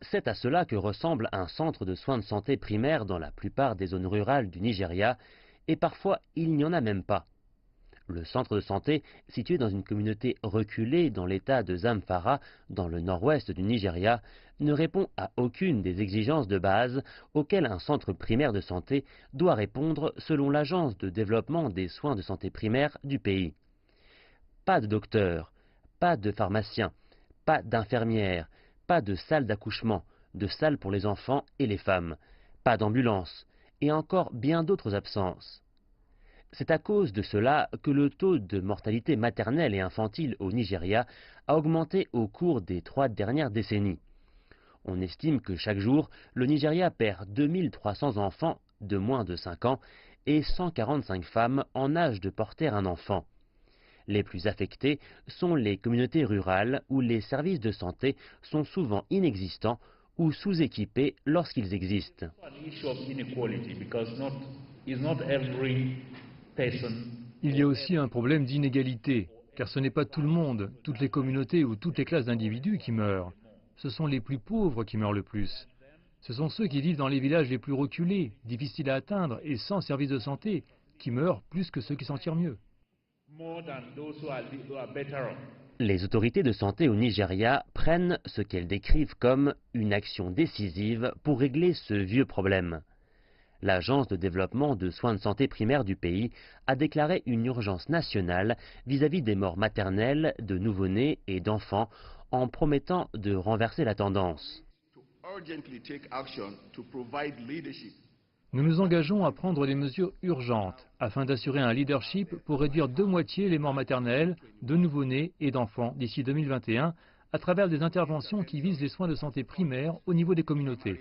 C'est à cela que ressemble un centre de soins de santé primaire dans la plupart des zones rurales du Nigeria, et parfois il n'y en a même pas. Le centre de santé, situé dans une communauté reculée dans l'état de Zamfara, dans le nord-ouest du Nigeria, ne répond à aucune des exigences de base auxquelles un centre primaire de santé doit répondre selon l'Agence de développement des soins de santé primaires du pays. Pas de docteur, pas de pharmacien, pas d'infirmière, pas de salle d'accouchement, de salle pour les enfants et les femmes, pas d'ambulance, et encore bien d'autres absences. C'est à cause de cela que le taux de mortalité maternelle et infantile au Nigeria a augmenté au cours des 3 dernières décennies. On estime que chaque jour, le Nigeria perd 2300 enfants de moins de 5 ans et 145 femmes en âge de porter un enfant. Les plus affectées sont les communautés rurales où les services de santé sont souvent inexistants ou sous-équipés lorsqu'ils existent. Il y a aussi un problème d'inégalité, car ce n'est pas tout le monde, toutes les communautés ou toutes les classes d'individus qui meurent. Ce sont les plus pauvres qui meurent le plus. Ce sont ceux qui vivent dans les villages les plus reculés, difficiles à atteindre et sans service de santé, qui meurent plus que ceux qui s'en tirent mieux. Les autorités de santé au Nigeria prennent ce qu'elles décrivent comme une action décisive pour régler ce vieux problème. L'Agence de développement de soins de santé primaires du pays a déclaré une urgence nationale vis-à-vis des morts maternelles de nouveau-nés et d'enfants en promettant de renverser la tendance. Nous nous engageons à prendre des mesures urgentes afin d'assurer un leadership pour réduire de moitié les morts maternelles, de nouveau-nés et d'enfants d'ici 2021 à travers des interventions qui visent les soins de santé primaires au niveau des communautés.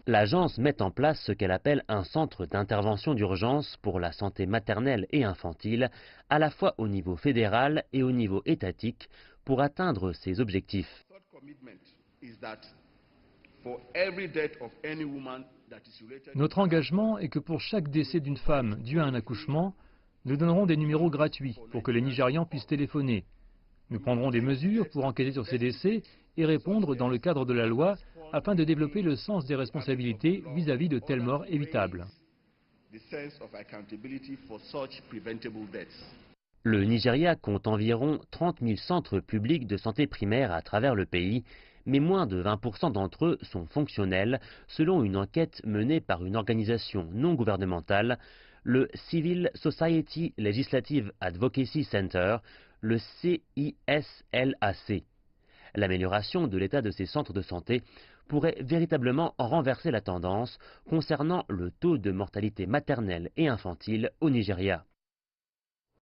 L'agence met en place ce qu'elle appelle un centre d'intervention d'urgence pour la santé maternelle et infantile, à la fois au niveau fédéral et au niveau étatique, pour atteindre ses objectifs. Notre engagement est que pour chaque décès d'une femme dû à un accouchement, nous donnerons des numéros gratuits pour que les Nigérians puissent téléphoner. Nous prendrons des mesures pour enquêter sur ces décès et répondre dans le cadre de la loi afin de développer le sens des responsabilités vis-à-vis de telles morts évitables. Le Nigeria compte environ 30 000 centres publics de santé primaire à travers le pays, mais moins de 20% d'entre eux sont fonctionnels, selon une enquête menée par une organisation non gouvernementale, le Civil Society Legislative Advocacy Center, le CISLAC. L'amélioration de l'état de ces centres de santé pourrait véritablement renverser la tendance concernant le taux de mortalité maternelle et infantile au Nigeria.